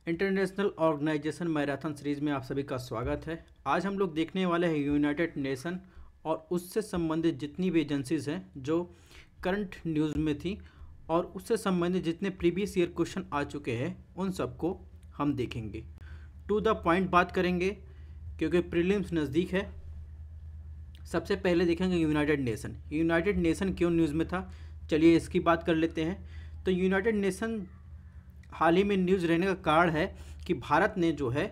International organisation marathon series में आप सभी का स्वागत है। आज हम लोग देखने वाले हैं यूनाइटेड नेशन और उससे संबंधित जितनी भी एजेंसीज हैं जो करंट न्यूज़ में थी और उससे संबंधित जितने प्रीवियस ईयर क्वेश्चन आ चुके हैं उन सबको हम देखेंगे। टू द पॉइंट बात करेंगे क्योंकि प्रीलिम्स नज़दीक है। सबसे पहले देखेंगे यूनाइटेड नेशन। यूनाइटेड नेशन क्यों न्यूज़ में था, चलिए इसकी बात कर लेते हैं। तो यूनाइटेड नेशन हाल ही में न्यूज़ रहने का कारण है कि भारत ने जो है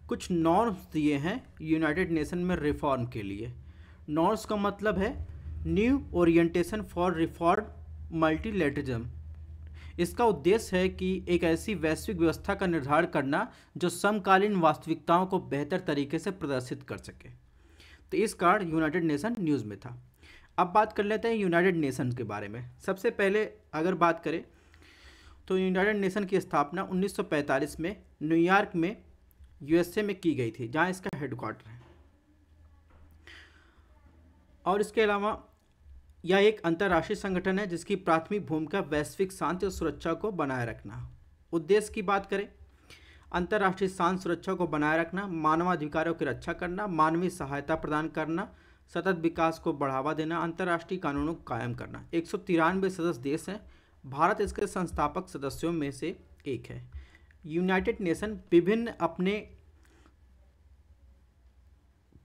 कुछ नॉर्म्स दिए हैं यूनाइटेड नेशन में रिफॉर्म के लिए। नॉर्म्स का मतलब है new orientation for reform multilateralism. इसका उद्देश्य है कि एक ऐसी वैश्विक व्यवस्था का निर्धारण करना जो समकालीन वास्तविकताओं को बेहतर तरीके से प्रदर्शित कर सके। तो इस कारण यूनाइटेड नेशन न्यूज़ में था। अब बात कर लेते हैं यूनाइटेड नेशन के बारे में। सबसे पहले अगर बात करें तो यूनाइटेड नेशन की स्थापना 1945 में न्यूयॉर्क में यूएसए में की गई थी, जहां इसका हेडक्वार्टर है। और इसके अलावा यह एक अंतर्राष्ट्रीय संगठन है जिसकी प्राथमिक भूमिका वैश्विक शांति और सुरक्षा को बनाए रखना। उद्देश्य की बात करें, अंतर्राष्ट्रीय शांति सुरक्षा को बनाए रखना, मानवाधिकारों की रक्षा करना, मानवीय सहायता प्रदान करना, सतत विकास को बढ़ावा देना, अंतर्राष्ट्रीय कानूनों को कायम करना। 193 सदस्य देश हैं। भारत इसके संस्थापक सदस्यों में से एक है। यूनाइटेड नेशन विभिन्न अपने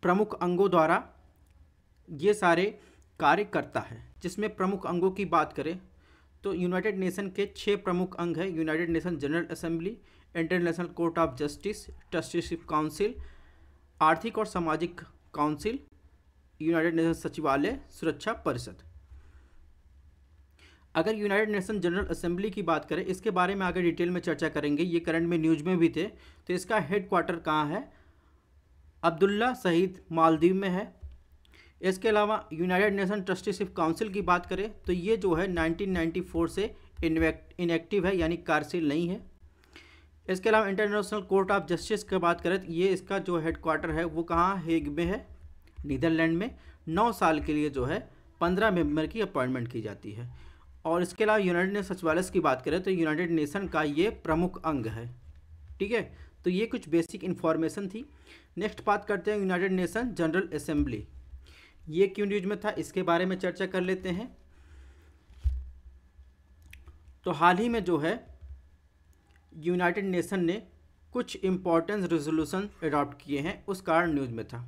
प्रमुख अंगों द्वारा ये सारे कार्य करता है, जिसमें प्रमुख अंगों की बात करें तो यूनाइटेड नेशन के 6 प्रमुख अंग हैं। United nation general assembly, international court of justice, trusteeship council, आर्थिक और सामाजिक काउंसिल, यूनाइटेड नेशन सचिवालय, सुरक्षा परिषद। अगर यूनाइटेड नेशन जनरल असेंबली की बात करें, इसके बारे में आगे डिटेल में चर्चा करेंगे, ये करंट में न्यूज़ में भी थे। तो इसका हेडक्वार्टर कहाँ है? अब्दुल्ला शहीद मालदीव में है। इसके अलावा यूनाइटेड नेशन ट्रस्टीशिप काउंसिल की बात करें तो ये जो है 1994 से इनएक्टिव है, यानी कार्यशील नहीं है। इसके अलावा इंटरनेशनल कोर्ट ऑफ जस्टिस की बात करें तो ये इसका जो हेडक्वार्टर है वो कहाँ, हेग में है, नीदरलैंड में। 9 साल के लिए जो है 15 मेंबर की अपॉइंटमेंट की जाती है। और इसके अलावा यूनाइटेड नेशन सचिवालय की बात करें तो यूनाइटेड नेशन का ये प्रमुख अंग है। ठीक है, तो ये कुछ बेसिक इन्फॉर्मेशन थी। नेक्स्ट बात करते हैं यूनाइटेड नेशन जनरल असेंबली। ये क्यों न्यूज में था, इसके बारे में चर्चा कर लेते हैं। तो हाल ही में जो है यूनाइटेड नेशन ने कुछ इम्पोर्टेंट रेजोल्यूशन अडॉप्ट किए हैं, उस कारण न्यूज़ में था।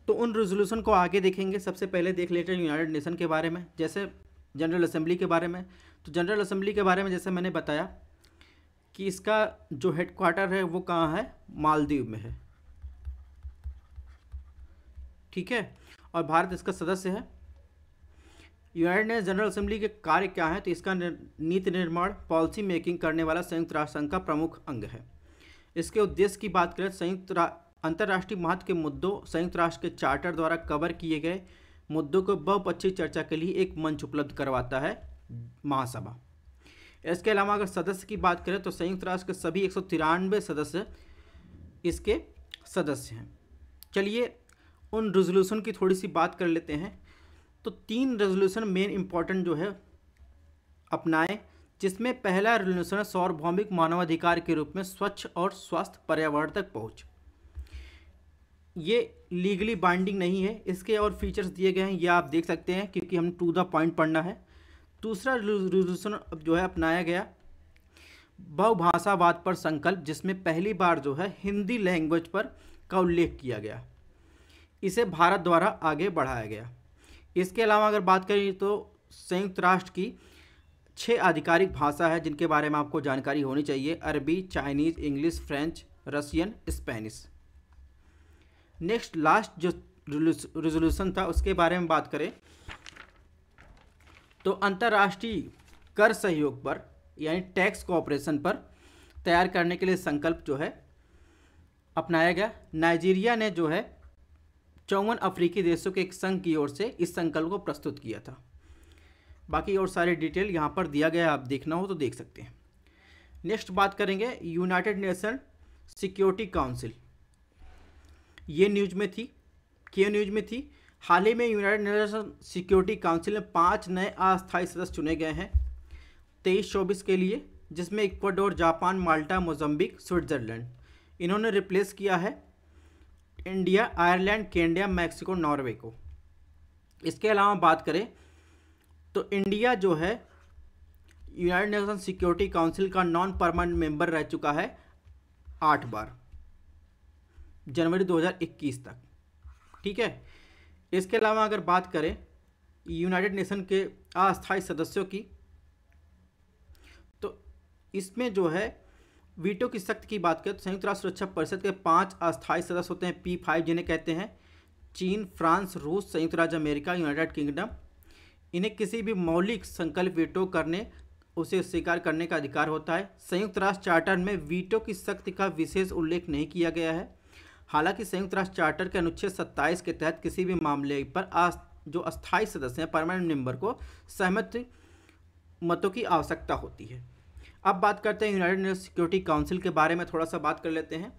तो उन रेजोल्यूशन को आगे देखेंगे। सबसे पहले देख लेते हैं यूनाइटेड नेशन के बारे में, जैसे जनरल असेंबली के बारे में। तो जनरल असेंबली के बारे में जैसे मैंने बताया कि इसका जो हेडक्वार्टर है वो कहाँ है, मालदीव में है। ठीक है, और भारत इसका सदस्य है। यूनाइटेड नेशन जनरल असेंबली के कार्य क्या है, तो इसका नीति निर्माण, पॉलिसी मेकिंग करने वाला संयुक्त राष्ट्र संघ का प्रमुख अंग है। इसके उद्देश्य की बात करें, अंतर्राष्ट्रीय महत्व के मुद्दों, संयुक्त राष्ट्र के चार्टर द्वारा कवर किए गए मुद्दों को बहुपक्षीय चर्चा के लिए एक मंच उपलब्ध करवाता है महासभा। इसके अलावा अगर सदस्य की बात करें तो संयुक्त राष्ट्र के सभी 193 सदस्य इसके सदस्य हैं। चलिए उन रेजोल्यूशन की थोड़ी सी बात कर लेते हैं। तो 3 रेजोल्यूशन मेन इंपॉर्टेंट जो है अपनाए, जिसमें पहला रेजोल्यूशन है सार्वभौमिक मानवाधिकार के रूप में स्वच्छ और स्वस्थ पर्यावरण तक पहुँच। ये लीगली बाइंडिंग नहीं है, इसके और फीचर्स दिए गए हैं, ये आप देख सकते हैं क्योंकि हम टू द पॉइंट पढ़ना है। दूसरा रेजोल्यूशन जो है अपनाया गया बहुभाषावाद पर संकल्प, जिसमें पहली बार जो है हिंदी लैंग्वेज पर का उल्लेख किया गया। इसे भारत द्वारा आगे बढ़ाया गया। इसके अलावा अगर बात करें तो संयुक्त राष्ट्र की 6 आधिकारिक भाषा है जिनके बारे में आपको जानकारी होनी चाहिए: अरबी, Chinese, English, French, Russian, Spanish. Next last जो रेजोल्यूशन था उसके बारे में बात करें तो अंतर्राष्ट्रीय कर सहयोग पर, यानी टैक्स कोऑपरेशन पर तैयार करने के लिए संकल्प जो है अपनाया गया। नाइजीरिया ने जो है 54 अफ्रीकी देशों के एक संघ की ओर से इस संकल्प को प्रस्तुत किया था। बाकी और सारे डिटेल यहाँ पर दिया गया, आप देखना हो तो देख सकते हैं। नेक्स्ट बात करेंगे यूनाइटेड नेशन सिक्योरिटी काउंसिल। ये न्यूज में थी, क्यों न्यूज में थी? हाल ही में यूनाइटेड नेशन सिक्योरिटी काउंसिल में 5 नए अस्थायी सदस्य चुने गए हैं 23-24 के लिए, जिसमें इक्वाडोर, जापान, माल्टा, मोजम्बिक, स्विट्जरलैंड। इन्होंने रिप्लेस किया है India, Ireland, Kenya, Mexico, Norway को। इसके अलावा बात करें तो इंडिया जो है यूनाइटेड नेशन सिक्योरिटी काउंसिल का नॉन परमानेंट मेंबर रह चुका है 8 बार, जनवरी 2021 तक। ठीक है। इसके अलावा अगर बात करें यूनाइटेड नेशन के अस्थायी सदस्यों की, तो इसमें जो है वीटो की सख्त की बात करें तो संयुक्त राष्ट्र सुरक्षा परिषद के 5 अस्थायी सदस्य होते हैं, P5 जिन्हें कहते हैं। चीन, फ्रांस, रूस, संयुक्त राज्य अमेरिका, यूनाइटेड किंगडम। इन्हें किसी भी मौलिक संकल्प वीटो करने, उसे स्वीकार करने का अधिकार होता है। संयुक्त राष्ट्र चार्टर में वीटो की शक्ति का विशेष उल्लेख नहीं किया गया है। हालांकि संयुक्त राष्ट्र चार्टर के अनुच्छेद 27 के तहत किसी भी मामले पर जो अस्थायी सदस्य हैं, परमानेंट मेंबर को सहमत मतों की आवश्यकता होती है। अब बात करते हैं यूनाइटेड नेशन सिक्योरिटी काउंसिल के बारे में, थोड़ा सा बात कर लेते हैं।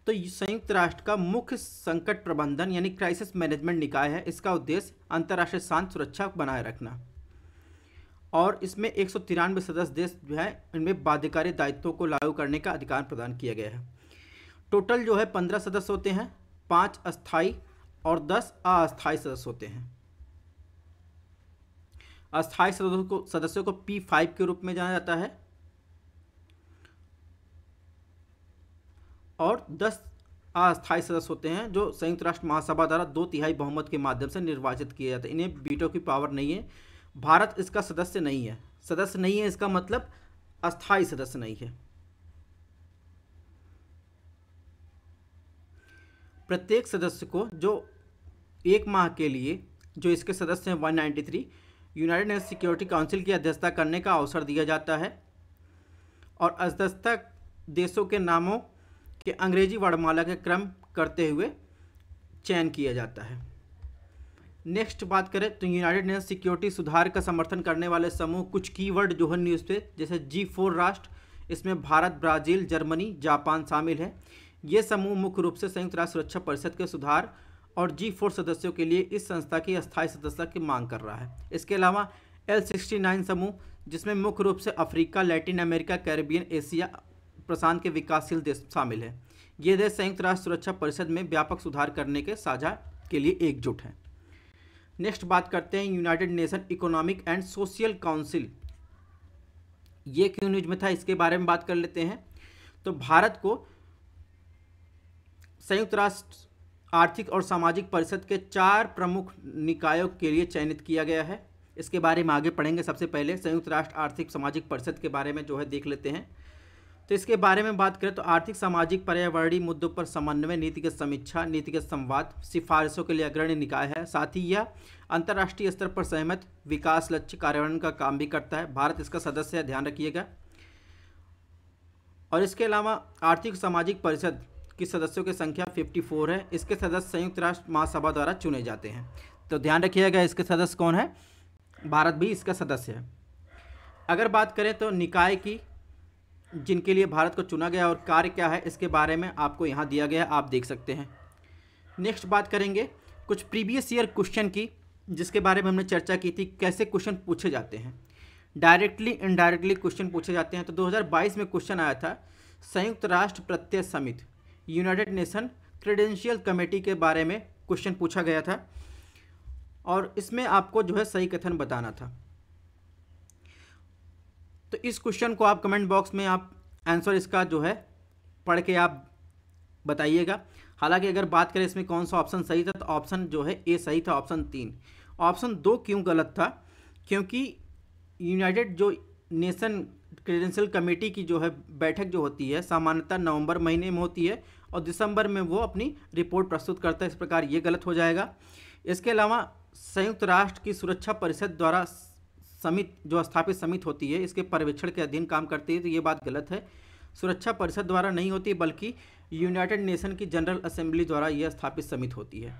तो संयुक्त राष्ट्र का मुख्य संकट प्रबंधन यानी क्राइसिस मैनेजमेंट निकाय है। इसका उद्देश्य अंतर्राष्ट्रीय शांति सुरक्षा बनाए रखना, और इसमें 193 सदस्य देश जो है इनमें बाध्यकारी दायित्वों को लागू करने का अधिकार प्रदान किया गया है। टोटल जो है 15 सदस्य होते हैं, 5 अस्थायी और 10 अस्थायी सदस्य होते हैं। अस्थायी सदस्यों को P5 के रूप में जाना जाता है, और 10 अस्थायी सदस्य होते हैं जो संयुक्त राष्ट्र महासभा द्वारा 2/3 बहुमत के माध्यम से निर्वाचित किए जाते हैं। इन्हें वीटो की पावर नहीं है। भारत इसका सदस्य नहीं है। सदस्य नहीं है इसका मतलब अस्थायी सदस्य नहीं है। प्रत्येक सदस्य को जो 1 माह के लिए, जो इसके सदस्य हैं 193, यूनाइटेड नेशन सिक्योरिटी काउंसिल की अध्यक्षता करने का अवसर दिया जाता है, और अध्यक्षता देशों के नामों के अंग्रेजी वर्णमाला के क्रम करते हुए चयन किया जाता है। नेक्स्ट बात करें तो यूनाइटेड नेशन सिक्योरिटी सुधार का समर्थन करने वाले समूह, कुछ कीवर्ड जो है न्यूज़ पे, जैसे G4 राष्ट्र, इसमें भारत, ब्राज़ील, जर्मनी, जापान शामिल है। ये समूह मुख्य रूप से संयुक्त राष्ट्र सुरक्षा परिषद के सुधार और G4 सदस्यों के लिए इस संस्था की अस्थायी सदस्यता की मांग कर रहा है। इसके अलावा L69 समूह, जिसमें मुख्य रूप से Africa, Latin America, Caribbean, Asia, प्रशांत के विकासशील देश शामिल है। ये देश संयुक्त राष्ट्र सुरक्षा परिषद में व्यापक सुधार करने के साझा के लिए एकजुट हैं। नेक्स्ट बात करते हैं United nation economic and social council. ये क्यों न्यूज में था, इसके बारे में बात कर लेते हैं। तो भारत को संयुक्त राष्ट्र आर्थिक और सामाजिक परिषद के 4 प्रमुख निकायों के लिए चयनित किया गया है। इसके बारे में आगे पढ़ेंगे। सबसे पहले संयुक्त राष्ट्र आर्थिक सामाजिक परिषद के बारे में जो है देख लेते हैं। तो इसके बारे में बात करें तो आर्थिक, सामाजिक, पर्यावरणीय मुद्दों पर समन्वय, नीतिगत समीक्षा, नीतिगत संवाद, सिफारिशों के लिए अग्रणी निकाय है। साथ ही यह अंतर्राष्ट्रीय स्तर पर सहमत विकास लक्ष्य कार्यान्वयन का काम भी करता है। भारत इसका सदस्य है, ध्यान रखिएगा। और इसके अलावा आर्थिक सामाजिक परिषद की सदस्यों की संख्या 54 है। इसके सदस्य संयुक्त राष्ट्र महासभा द्वारा चुने जाते हैं। तो ध्यान रखिएगा इसके सदस्य कौन है, भारत भी इसका सदस्य है। अगर बात करें तो निकाय की, जिनके लिए भारत को चुना गया और कार्य क्या है, इसके बारे में आपको यहाँ दिया गया, आप देख सकते हैं। नेक्स्ट बात करेंगे कुछ प्रीवियस ईयर क्वेश्चन की, जिसके बारे में हमने चर्चा की थी, कैसे क्वेश्चन पूछे जाते हैं। डायरेक्टली इनडायरेक्टली क्वेश्चन पूछे जाते हैं। तो 2022 में क्वेश्चन आया था संयुक्त राष्ट्र प्रत्यय समिति, यूनाइटेड नेशन क्रेडेंशियल कमेटी के बारे में क्वेश्चन पूछा गया था, और इसमें आपको जो है सही कथन बताना था। तो इस क्वेश्चन को आप कमेंट बॉक्स में आप आंसर इसका जो है पढ़ के आप बताइएगा। हालांकि अगर बात करें इसमें कौन सा ऑप्शन सही था, तो ऑप्शन जो है ए सही था, ऑप्शन 3। ऑप्शन 2 क्यों गलत था, क्योंकि यूनाइटेड जो नेशन क्रेडेंशियल कमेटी की जो है बैठक जो होती है सामान्यतः नवंबर महीने में होती है, और दिसंबर में वो अपनी रिपोर्ट प्रस्तुत करता है। इस प्रकार ये गलत हो जाएगा। इसके अलावा संयुक्त राष्ट्र की सुरक्षा परिषद द्वारा समिति जो स्थापित समिति होती है, इसके पर्यवेक्षण के अधीन काम करती है, तो ये बात गलत है। सुरक्षा परिषद द्वारा नहीं होती, बल्कि यूनाइटेड नेशन की जनरल असेंबली द्वारा यह स्थापित समिति होती है।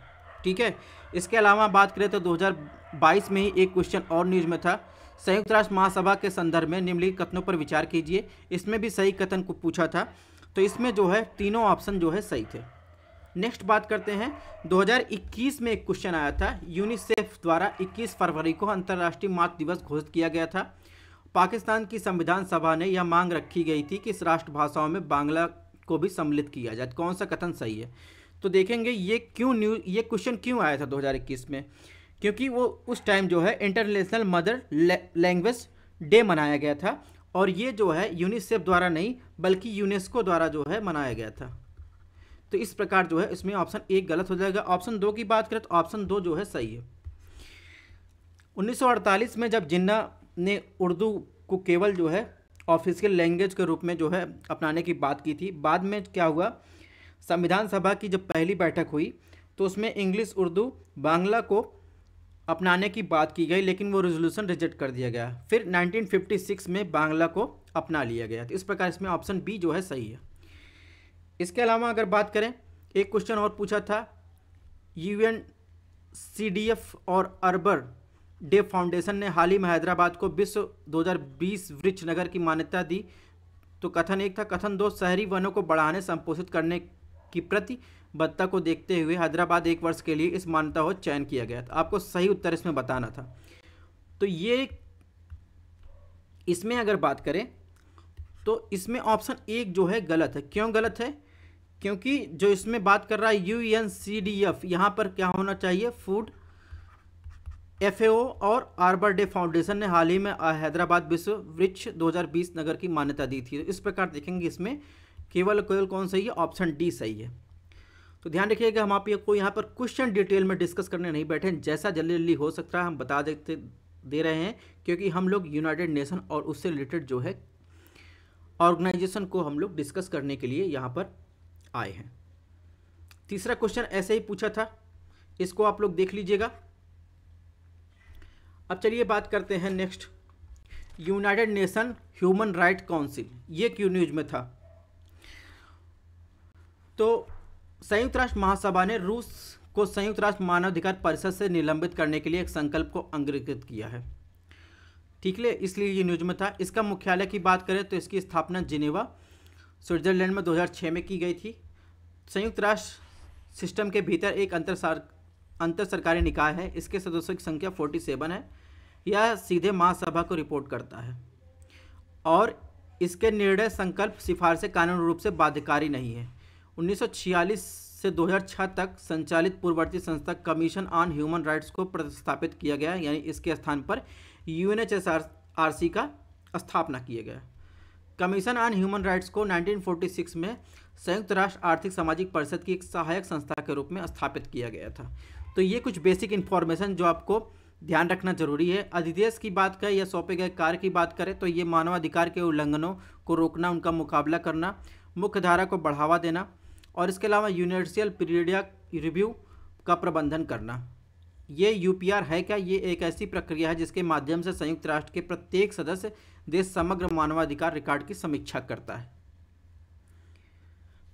ठीक है। इसके अलावा बात करें तो 2022 में ही एक क्वेश्चन और न्यूज में था, संयुक्त राष्ट्र महासभा के संदर्भ में निम्नलिखित कथनों पर विचार कीजिए। इसमें भी सही कथन को पूछा था, तो इसमें जो है तीनों ऑप्शन जो है सही थे। नेक्स्ट बात करते हैं 2021 में एक क्वेश्चन आया था, यूनिसेफ द्वारा 21 फरवरी को अंतर्राष्ट्रीय मातृ दिवस घोषित किया गया था। पाकिस्तान की संविधान सभा ने यह मांग रखी गई थी कि इस राष्ट्रभाषाओं में बांग्ला को भी सम्मिलित किया जाए। कौन सा कथन सही है? तो देखेंगे ये क्वेश्चन क्यों आया था 2021 में, क्योंकि वो उस टाइम जो है इंटरनेशनल मदर लैंग्वेज डे मनाया गया था, और ये जो है यूनिसेफ द्वारा नहीं बल्कि यूनेस्को द्वारा जो है मनाया गया था। तो इस प्रकार जो है इसमें ऑप्शन 1 गलत हो जाएगा। ऑप्शन 2 की बात करें तो ऑप्शन 2 जो है सही है। 1948 में जब जिन्ना ने उर्दू को केवल जो है ऑफिशियल लैंग्वेज के रूप में जो है अपनाने की बात की थी, बाद में क्या हुआ, संविधान सभा की जब पहली बैठक हुई तो उसमें इंग्लिश, उर्दू, बांग्ला को अपनाने की बात की गई, लेकिन वो रेजोल्यूशन रिजेक्ट कर दिया गया। फिर 1956 में बांग्ला को अपना लिया गया। तो इस प्रकार इसमें ऑप्शन बी जो है सही है। इसके अलावा अगर बात करें, एक क्वेश्चन और पूछा था, UNCDF और अर्बन डे फाउंडेशन ने हाल ही में हैदराबाद को विश्व 2020 वृक्ष नगर की मान्यता दी। तो कथन 1 था। कथन 2, शहरी वनों को बढ़ाने संपोषित करने की प्रतिबद्धता को देखते हुए हैदराबाद 1 वर्ष के लिए इस मान्यता को चयन किया गया था। आपको सही उत्तर इसमें बताना था। तो ये इसमें अगर बात करें तो इसमें ऑप्शन 1 जो है गलत है। क्यों गलत है? क्योंकि जो इसमें बात कर रहा है UNCDF, यहाँ पर क्या होना चाहिए, फूड, FAO और आर्बर डे फाउंडेशन ने हाल ही में हैदराबाद विश्व वृक्ष 2020 नगर की मान्यता दी थी। इस प्रकार देखेंगे इसमें केवल कौन सही है, ऑप्शन डी सही है। तो ध्यान रखिएगा, हम आपको यहाँ पर क्वेश्चन डिटेल में डिस्कस करने नहीं बैठे, जैसा जल्दी जल्दी हो सकता है हम बता दे रहे हैं, क्योंकि हम लोग यूनाइटेड नेशन और उससे रिलेटेड जो है ऑर्गेनाइजेशन को हम लोग डिस्कस करने के लिए यहाँ पर आए हैं। तीसरा क्वेश्चन ऐसे ही पूछा था, इसको आप लोग देख लीजिएगा। अब चलिए बात करते हैं next, United nation human right council, ये क्यों न्यूज में था? तो संयुक्त राष्ट्र महासभा ने रूस को संयुक्त राष्ट्र मानवाधिकार परिषद से निलंबित करने के लिए एक संकल्प को अंगीकृत किया है। ठीक है, इसलिए ये न्यूज में था। इसका मुख्यालय की बात करें तो इसकी स्थापना जिनेवा, स्विट्जरलैंड में 2006 में की गई थी। संयुक्त राष्ट्र सिस्टम के भीतर एक अंतर सरकारी निकाय है। इसके सदस्यों की संख्या 47 है। यह सीधे महासभा को रिपोर्ट करता है और इसके निर्णय, संकल्प, सिफारिशें कानूनी रूप से बाध्यकारी नहीं है। 1946 से 2006 तक संचालित पूर्ववर्ती संस्था कमीशन ऑन ह्यूमन राइट्स को प्रतिस्थापित किया गया, यानी इसके स्थान पर UNHRC का स्थापना किया गया। कमीशन ऑन ह्यूमन राइट्स को 1946 में संयुक्त राष्ट्र आर्थिक सामाजिक परिषद की एक सहायक संस्था के रूप में स्थापित किया गया था। तो ये कुछ बेसिक इन्फॉर्मेशन जो आपको ध्यान रखना जरूरी है। अधिदेश की बात करें या सौंपे गए कार्य की बात करें तो ये मानवाधिकार के उल्लंघनों को रोकना, उनका मुकाबला करना, मुख्य धारा को बढ़ावा देना और इसके अलावा यूनिवर्सल पीरियडिक रिव्यू का प्रबंधन करना। ये UPR है क्या? ये एक ऐसी प्रक्रिया है जिसके माध्यम से संयुक्त राष्ट्र के प्रत्येक सदस्य देश समग्र मानवाधिकार रिकॉर्ड की समीक्षा करता है।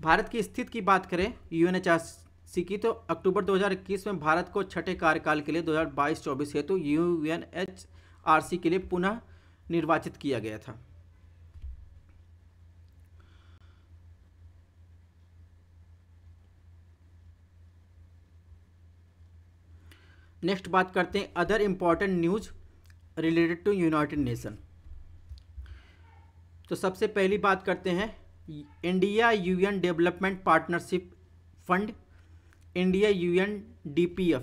भारत की स्थिति की बात करें UNHRC की, तो अक्टूबर 2021 में भारत को छठे कार्यकाल के लिए 2022-24 हेतु UNHRC के लिए पुनः निर्वाचित किया गया था। नेक्स्ट बात करते हैं other important news related to United Nation. तो सबसे पहली बात करते हैं India UN development partnership fund, India UNDPF,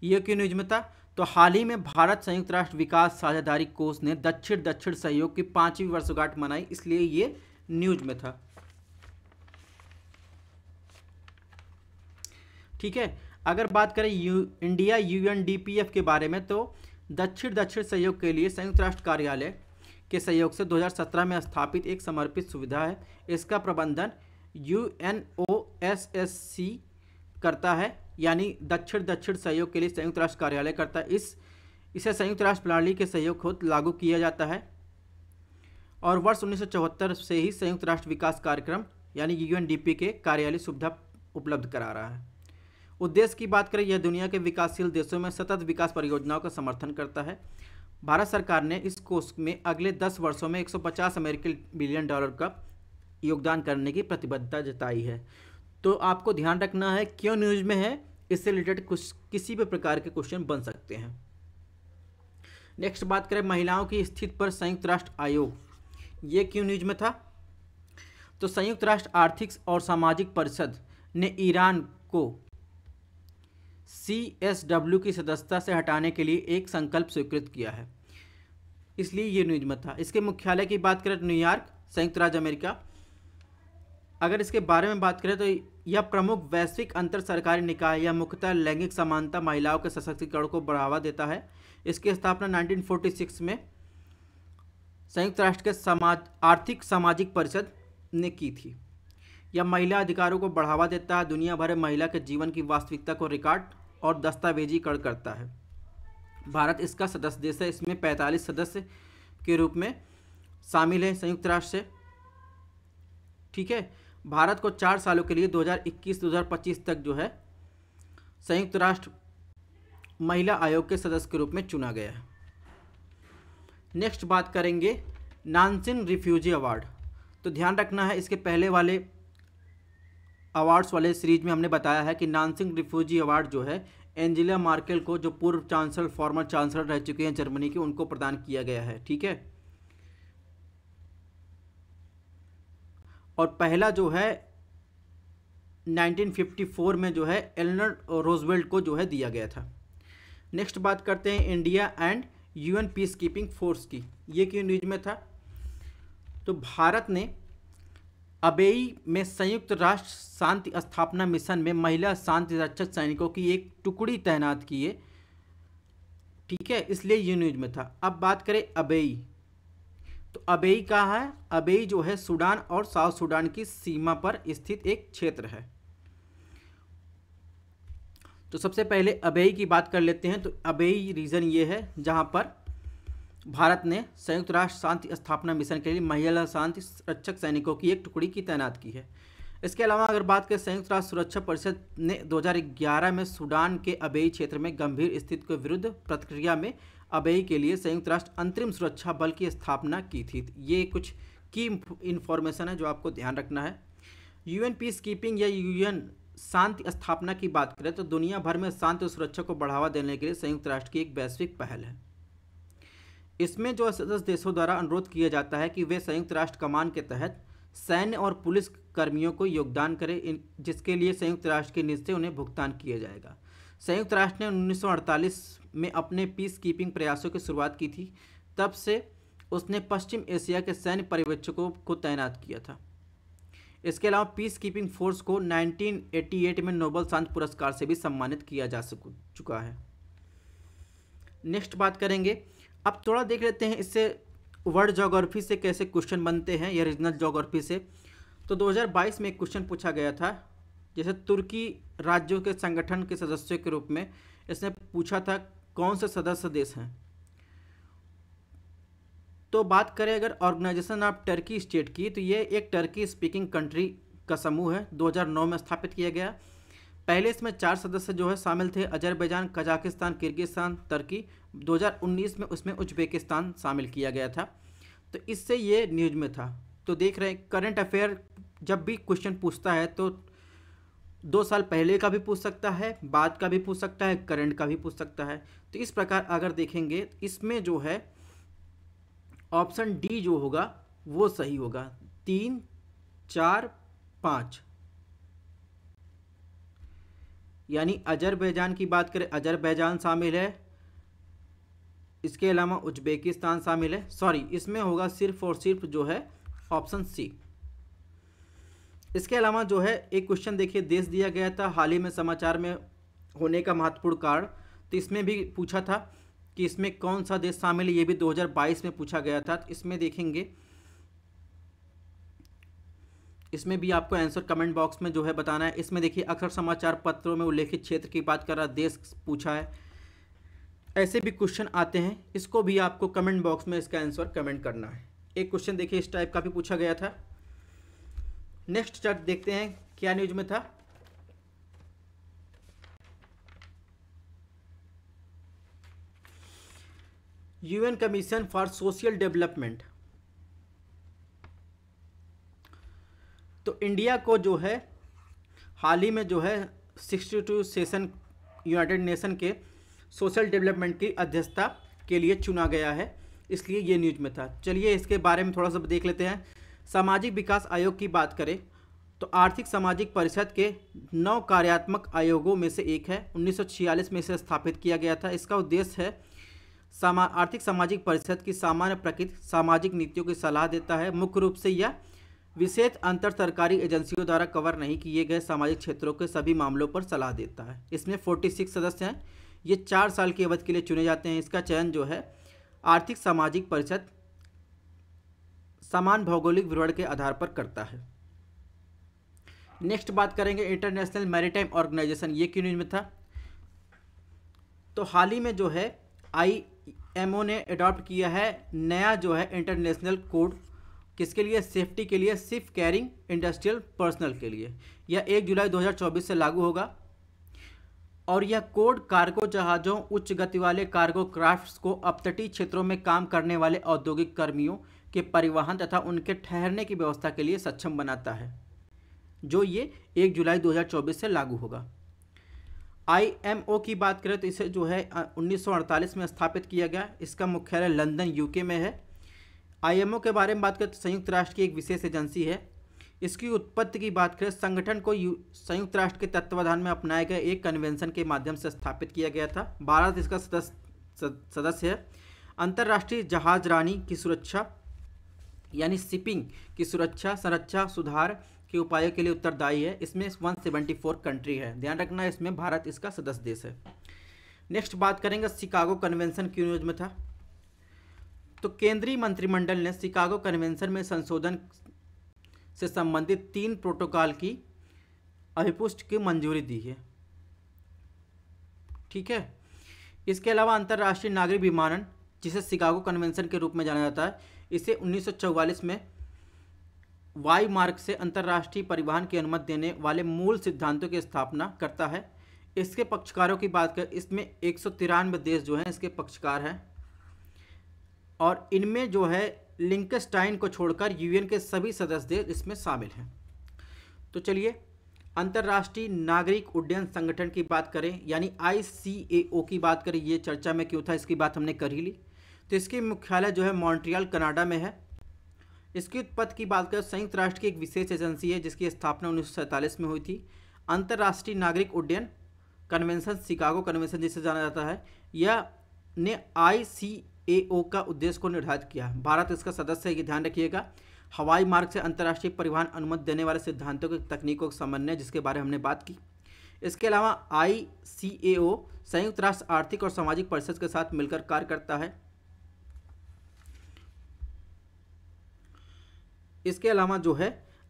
ये क्यों न्यूज में था? तो हाल ही में भारत संयुक्त राष्ट्र विकास साझेदारी कोष ने दक्षिण सहयोग की 5वीं वर्षगांठ मनाई, इसलिए ये न्यूज में था। ठीक है, अगर बात करें इंडिया UNDPF के बारे में, तो दक्षिण सहयोग के लिए संयुक्त राष्ट्र कार्यालय के सहयोग से 2017 में स्थापित एक समर्पित सुविधा है। इसका प्रबंधन UNOSSC करता है, यानी दक्षिण सहयोग के लिए संयुक्त राष्ट्र कार्यालय करता है। इसे संयुक्त राष्ट्र प्रणाली के सहयोग को लागू किया जाता है और वर्ष 1974 से ही संयुक्त राष्ट्र विकास कार्यक्रम यानी UNDP के कार्यालय सुविधा उपलब्ध करा रहा है। उद्देश्य की बात करें, यह दुनिया के विकासशील देशों में सतत विकास परियोजनाओं का समर्थन करता है। भारत सरकार ने इस कोष में अगले 10 वर्षों में 150 अमेरिकी बिलियन डॉलर का योगदान करने की प्रतिबद्धता जताई है। तो आपको ध्यान रखना है क्यों न्यूज में है, इससे रिलेटेड कुछ किसी भी प्रकार के क्वेश्चन बन सकते हैं। नेक्स्ट बात करें महिलाओं की स्थिति पर संयुक्त राष्ट्र आयोग, ये क्यों न्यूज में था? तो संयुक्त राष्ट्र आर्थिक और सामाजिक परिषद ने ईरान को CSW की सदस्यता से हटाने के लिए एक संकल्प स्वीकृत किया है, इसलिए ये न्यूज में था। इसके मुख्यालय की बात करें तो न्यूयॉर्क, संयुक्त राज्य अमेरिका। अगर इसके बारे में बात करें तो यह प्रमुख वैश्विक अंतर सरकारी निकाय या मुख्यतः लैंगिक समानता, महिलाओं के सशक्तिकरण को बढ़ावा देता है। इसकी स्थापना 1946 में संयुक्त राष्ट्र के आर्थिक सामाजिक परिषद ने की थी। यह महिला अधिकारों को बढ़ावा देता है, दुनिया भर में महिला के जीवन की वास्तविकता को रिकॉर्ड और दस्तावेजीकरण करता है। भारत इसका सदस्य देश है। इसमें 45 सदस्य के रूप में शामिल हैं संयुक्त राष्ट्र से। ठीक है, भारत को 4 सालों के लिए 2021-2025 तक जो है संयुक्त राष्ट्र महिला आयोग के सदस्य के रूप में चुना गया है। नेक्स्ट बात करेंगे नानसिन रिफ्यूजी अवार्ड। तो ध्यान रखना है, इसके पहले वाले अवार्ड्स वाले सीरीज में हमने बताया है कि नानसिन रिफ्यूजी अवार्ड जो है एंजेला मार्केल को, जो पूर्व चांसलर, फॉर्मर चांसलर रह चुके हैं जर्मनी की, उनको प्रदान किया गया है। ठीक है, और पहला जो है 1954 में जो है एलेनर रोजवेल्ट को जो है दिया गया था। नेक्स्ट बात करते हैं India and UN peace keeping force की, ये क्यों न्यूज में था? तो भारत ने अबेई में संयुक्त राष्ट्र शांति स्थापना मिशन में महिला शांति रक्षक सैनिकों की एक टुकड़ी तैनात की है। ठीक है, इसलिए ये न्यूज में था। अब बात करें अबेई, तो अबेई कहाँ है? अबेई जो है सूडान और साउथ सूडान की सीमा पर स्थित एक क्षेत्र है। तो सबसे पहले अबेई की बात कर लेते हैं। तो अबेई रीजन ये है जहाँ पर भारत ने संयुक्त राष्ट्र शांति स्थापना मिशन के लिए महिला शांति रक्षक सैनिकों की एक टुकड़ी की तैनात की है। इसके अलावा अगर बात करें, संयुक्त राष्ट्र सुरक्षा परिषद ने 2011 में सूडान के अबेई क्षेत्र में गंभीर स्थिति के विरुद्ध प्रतिक्रिया में अबेई के लिए संयुक्त राष्ट्र अंतरिम सुरक्षा बल की स्थापना की थी। ये कुछ की इंफॉर्मेशन है जो आपको ध्यान रखना है। UN पीस कीपिंग या UN शांति स्थापना की बात करें तो दुनिया भर में शांति और सुरक्षा को बढ़ावा देने के लिए संयुक्त राष्ट्र की एक वैश्विक पहल है। इसमें जो सदस्य देशों द्वारा अनुरोध किया जाता है कि वे संयुक्त राष्ट्र कमान के तहत सैन्य और पुलिस कर्मियों को योगदान करें, जिसके लिए संयुक्त राष्ट्र की नीति से उन्हें भुगतान किया जाएगा। संयुक्त राष्ट्र ने 1948 में अपने पीस कीपिंग प्रयासों की शुरुआत की थी। तब से उसने पश्चिम एशिया के सैन्य पर्यवेक्षकों को तैनात किया था। इसके अलावा पीस कीपिंग फोर्स को 1988 में नोबेल शांति पुरस्कार से भी सम्मानित किया जा चुका है। नेक्स्ट बात करेंगे, अब थोड़ा देख लेते हैं इससे वर्ल्ड ज्योग्राफी से कैसे क्वेश्चन बनते हैं या रीजनल ज्योग्राफी से। तो 2022 में एक क्वेश्चन पूछा गया था, जैसे तुर्की राज्यों के संगठन के सदस्यों के रूप में इसने पूछा था कौन से सदस्य देश हैं। तो बात करें अगर ऑर्गेनाइजेशन ऑफ टर्की स्टेट की, तो ये एक टर्की स्पीकिंग कंट्री का समूह है, 2009 में स्थापित किया गया। पहले इसमें 4 सदस्य जो है शामिल थे, अजरबैजान, कजाकिस्तान, किर्गिस्तान, तुर्की। 2019 में उसमें उज्बेकिस्तान शामिल किया गया था। तो इससे ये न्यूज में था। तो देख रहे हैं करंट अफेयर जब भी क्वेश्चन पूछता है तो 2 साल पहले का भी पूछ सकता है, बाद का भी पूछ सकता है, करंट का भी पूछ सकता है। तो इस प्रकार अगर देखेंगे इसमें जो है ऑप्शन डी जो होगा वो सही होगा, 3, 4, 5। यानी अजरबैजान की बात करें, अजरबैजान शामिल है, इसके अलावा उज्बेकिस्तान शामिल है। सॉरी, इसमें होगा सिर्फ और सिर्फ जो है ऑप्शन सी। इसके अलावा जो है एक क्वेश्चन देखिए, देश दिया गया था हाल ही में समाचार में होने का महत्वपूर्ण कारण। तो इसमें भी पूछा था कि इसमें कौन सा देश शामिल है, ये भी 2022 में पूछा गया था। तो इसमें देखेंगे, इसमें भी आपको आंसर कमेंट बॉक्स में जो है बताना है। इसमें देखिए अक्सर समाचार पत्रों में उल्लेखित क्षेत्र की बात कर रहा, देश पूछा है, ऐसे भी क्वेश्चन आते हैं। इसको भी आपको कमेंट बॉक्स में इसका आंसर कमेंट करना है। एक क्वेश्चन देखिए इस टाइप का भी पूछा गया था। नेक्स्ट चार्ट देखते हैं क्या न्यूज में था। UN commission for social development. तो इंडिया को जो है हाल ही में जो है 62 सेशन यूनाइटेड नेशन के सोशल डेवलपमेंट की अध्यक्षता के लिए चुना गया है, इसलिए ये न्यूज में था। चलिए इसके बारे में थोड़ा सा देख लेते हैं। सामाजिक विकास आयोग की बात करें तो आर्थिक सामाजिक परिषद के 9 कार्यात्मक आयोगों में से एक है। 1946 में इसे स्थापित किया गया था। इसका उद्देश्य है आर्थिक सामाजिक परिषद की सामान्य प्रकृति सामाजिक नीतियों की सलाह देता है। मुख्य रूप से यह विशेष अंतर सरकारी एजेंसियों द्वारा कवर नहीं किए गए सामाजिक क्षेत्रों के सभी मामलों पर सलाह देता है। इसमें 46 सदस्य हैं। ये 4 साल की अवधि के लिए चुने जाते हैं। इसका चयन जो है आर्थिक सामाजिक परिषद समान भौगोलिक विवरण के आधार पर करता है। नेक्स्ट बात करेंगे इंटरनेशनल मैरीटाइम ऑर्गेनाइजेशन, ये क्यों न्यूज में था? तो हाल ही में जो है IMO ने अडॉप्ट किया है नया जो है इंटरनेशनल कोड, किसके लिए? सेफ्टी के लिए, शिप कैरिंग इंडस्ट्रियल पर्सनल के लिए। यह 1 जुलाई 2024 से लागू होगा और यह कोड कार्गो जहाज़ों, उच्च गति वाले कार्गो क्राफ्ट्स को अपतटीय क्षेत्रों में काम करने वाले औद्योगिक कर्मियों के परिवहन तथा उनके ठहरने की व्यवस्था के लिए सक्षम बनाता है, जो ये 1 जुलाई 2024 से लागू होगा। IMO की बात करें तो इसे जो है 1948 में स्थापित किया गया। इसका मुख्यालय लंदन UK में है। IMO के बारे में बात करें तो संयुक्त राष्ट्र की एक विशेष एजेंसी है। इसकी उत्पत्ति की बात करें, संगठन को संयुक्त राष्ट्र के तत्वाधान में अपनाए गए एक कन्वेंशन के माध्यम से स्थापित किया गया था। भारत इसका सदस्य है। अंतर्राष्ट्रीय जहाजरानी की सुरक्षा यानी शिपिंग की सुरक्षा, संरक्षा, सुधार के उपायों के लिए उत्तरदायी है। इसमें 174 कंट्री है, ध्यान रखना इसमें भारत इसका सदस्य देश है। नेक्स्ट बात करेंगे शिकागो कन्वेंशन क्यों न्यूज में था? तो केंद्रीय मंत्रिमंडल ने शिकागो कन्वेंशन में संशोधन से संबंधित 3 प्रोटोकॉल की अभिपुष्टि की मंजूरी दी है। ठीक है। इसके अलावा अंतर्राष्ट्रीय नागरिक विमानन, जिसे शिकागो कन्वेंशन के रूप में जाना जाता है, इसे 1944 में वायु मार्ग से अंतर्राष्ट्रीय परिवहन की अनुमति देने वाले मूल सिद्धांतों की स्थापना करता है। इसके पक्षकारों की बात करें, इसमें 193 देश जो हैं इसके पक्षकार हैं और इनमें जो है लिंकनस्टाइन को छोड़कर UN के सभी सदस्य देश इसमें शामिल हैं। तो चलिए अंतर्राष्ट्रीय नागरिक उड्डयन संगठन की बात करें यानी ICAO की बात करें, ये चर्चा में क्यों था इसकी बात हमने कर ही ली। तो इसकी मुख्यालय जो है मॉन्ट्रियल कनाडा में है। इसकी उत्पत्ति की बात करें, संयुक्त राष्ट्र की एक विशेष एजेंसी है जिसकी स्थापना 1947 में हुई थी। अंतर्राष्ट्रीय नागरिक उड्डयन कन्वेंशन, शिकागो कन्वेंशन जिसे जाना जाता है, यह ने ICAO का उद्देश्य को निर्धारित किया। भारत इसका सदस्य है, ये ध्यान रखिएगा। हवाई मार्ग से अंतर्राष्ट्रीय परिवहन अनुमति देने वाले सिद्धांतों की तकनीकों का समन्वय, जिसके बारे में हमने बात की। इसके अलावा ICAO संयुक्त राष्ट्र आर्थिक और सामाजिक परिषद के साथ मिलकर कार्य करता है। इसके अलावा जो है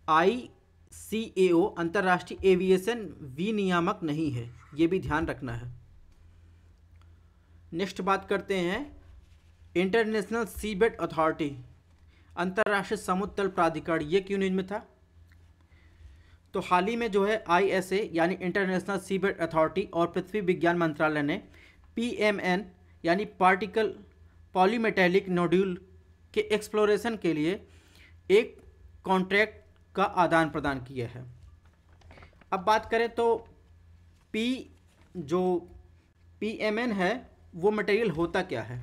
ICAO अंतर्राष्ट्रीय एविएशन विनियामक नहीं है, ये भी ध्यान रखना है। नेक्स्ट बात करते हैं इंटरनेशनल सीबेड अथॉरिटी, अंतर्राष्ट्रीय समुद्र तल प्राधिकरण, ये क्यों न्यूज में था? तो हाल ही में जो है ISA यानी इंटरनेशनल सीबेड अथॉरिटी और पृथ्वी विज्ञान मंत्रालय ने PMN यानी पार्टिकल पॉलीमेटेलिक नोड्यूल के एक्सप्लोरेशन के लिए एक कॉन्ट्रैक्ट का आदान प्रदान किया है। अब बात करें तो जो PMN है वो मटेरियल होता क्या है?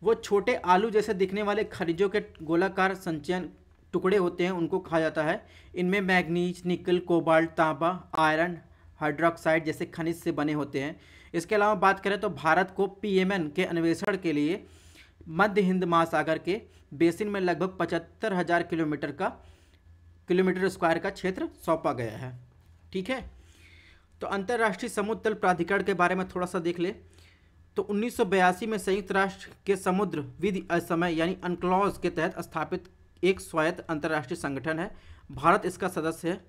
वो छोटे आलू जैसे दिखने वाले खनिजों के गोलाकार संचयन टुकड़े होते हैं, उनको कहा जाता है। इनमें मैग्नीज, निकल, कोबाल्ट, तांबा, आयरन, हाइड्रोक्साइड जैसे खनिज से बने होते हैं। इसके अलावा बात करें तो भारत को PMN के अन्वेषण के लिए मध्य हिंद महासागर के बेसिन में लगभग 75,000 किलोमीटर स्क्वायर का क्षेत्र सौंपा गया है। ठीक है। तो अंतर्राष्ट्रीय समुद्र तल प्राधिकरण के बारे में थोड़ा सा देख ले तो 1982 में संयुक्त राष्ट्र के समुद्र विधि असमय यानी अनक्लॉज के तहत स्थापित एक स्वायत्त अंतर्राष्ट्रीय संगठन है। भारत इसका सदस्य है।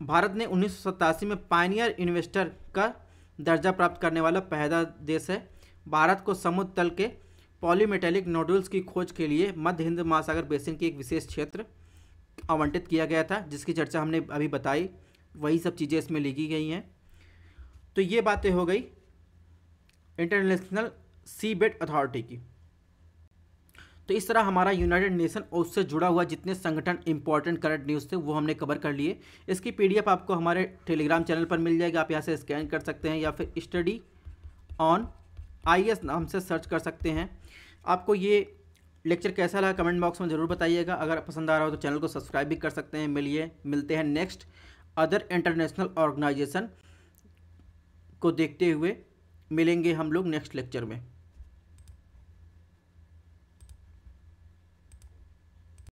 भारत ने 1987 में पायनियर इन्वेस्टर का दर्जा प्राप्त करने वाला पहला देश है। भारत को समुद्र तल के पॉलीमेटेलिक नोडुल्स की खोज के लिए मध्य हिंद महासागर बेसिन की एक विशेष क्षेत्र आवंटित किया गया था, जिसकी चर्चा हमने अभी बताई। वही सब चीज़ें इसमें लिखी गई हैं। तो ये बातें हो गई इंटरनेशनल सीबेड अथॉरिटी की। तो इस तरह हमारा यूनाइटेड नेशन और उससे जुड़ा हुआ जितने संगठन इंपॉर्टेंट करंट न्यूज़ थे वो हमने कवर कर लिए। इसकी PDF आपको हमारे टेलीग्राम चैनल पर मिल जाएगी, आप यहाँ से स्कैन कर सकते हैं या फिर स्टडी ऑन IAS नाम से सर्च कर सकते हैं। आपको ये लेक्चर कैसा लगा कमेंट बॉक्स में ज़रूर बताइएगा। अगर पसंद आ रहा हो तो चैनल को सब्सक्राइब भी कर सकते हैं। मिलते हैं नेक्स्ट अदर इंटरनेशनल ऑर्गेनाइजेशन को देखते हुए, मिलेंगे हम लोग नेक्स्ट लेक्चर में।